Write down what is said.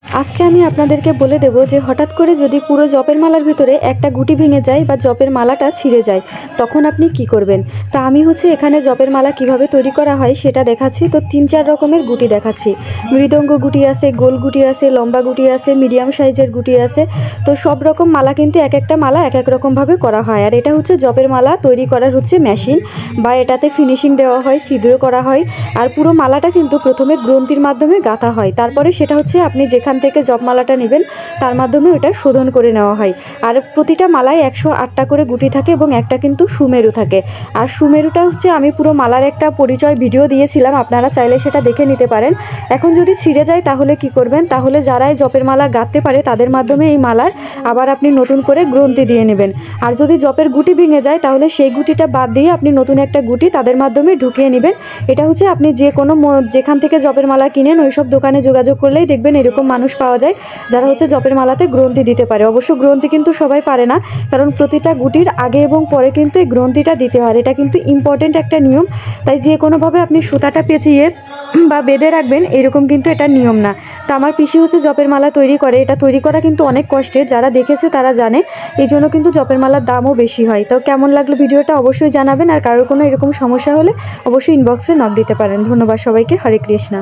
আজকে আমি আপনাদেরকে বলে দেব যে হঠাৎ করে যদি পুরো জপের মালার ভিতরে একটা গুটি ভেঙে যায় বা জপের মালাটা ছিঁড়ে যায় তখন আপনি কি করবেন। তা আমি এখানে জপের মালা কিভাবে তৈরি করা হয় সেটা দেখাচ্ছি। তো 3-4 রকমের গুটি দেখাচ্ছি। মৃদঙ্গ গুটি আছে, গোল গুটি আছে, লম্বা গুটি আছে, মিডিয়াম সাইজের গুটি আছে। তো সব রকম মালা কিন্তু এক একটা মালা এক এক রকমভাবে করা হয়। আর এটা জপের মালা তৈরি করার মেশিন, বা এটাতে ফিনিশিং দেওয়া হয়, ছিদ্র করা হয়। আর পুরো মালাটা কিন্তু প্রথমে গ্রন্থির মাধ্যমে গাঁথা হয়, তারপরে সেটা আপনি যেখান থেকে জপমালাটা নেবেন তার মাধ্যমে ওটা শোধন করে নেওয়া হয়। আর প্রতিটা মালায় 108টা করে গুটি থাকে এবং একটা কিন্তু সুমেরু থাকে। আর সুমেরুটা আমি পুরো মালার একটা পরিচয় ভিডিও দিয়েছিলাম, আপনারা চাইলে সেটা দেখে নিতে পারেন। এখন যদি ছিঁড়ে যায় তাহলে কি করবেন, তাহলে যারাই জপের মালা গাঁথতে পারে তাদের মাধ্যমে এই মালার আবার আপনি নতুন করে গ্রন্থি দিয়ে নেবেন। আর যদি জপের গুটি ভেঙে যায় তাহলে সেই গুটিটা বাদ দিয়ে আপনি নতুন একটা গুটি তাদের মাধ্যমে ঢুকিয়ে নেবেন। এটা আপনি যে কোনো যেখান থেকে জপের মালা কিনেন ওই সব দোকানে যোগাযোগ করলেই দেখবেন এরকম মানুষ পাওয়া যায় যারা জপের মালাতে গ্রন্থি দিতে পারে। অবশ্য গ্রন্থি কিন্তু সবাই পারে না, কারণ প্রতিটা গুটির আগে এবং পরে কিন্তু এই গ্রন্থিটা দিতে হয়। এটা কিন্তু ইম্পর্টেন্ট একটা নিয়ম, তাই যে কোনোভাবে আপনি সুতাটা পেঁচিয়ে বা বেঁধে রাখবেন এরকম কিন্তু এটা নিয়ম না। তো আমার পিসি জপের মালা তৈরি করে, এটা তৈরি করা কিন্তু অনেক কষ্টের, যারা দেখেছে তারা জানে। এই জন্য কিন্তু জপের মালার দামও বেশি হয়। তো কেমন লাগলো ভিডিওটা অবশ্যই জানাবেন। আর কারোর কোনো এরকম সমস্যা হলে অবশ্যই ইনবক্সে নক দিতে পারেন। ধন্যবাদ সবাইকে। হরে কৃষ্ণা।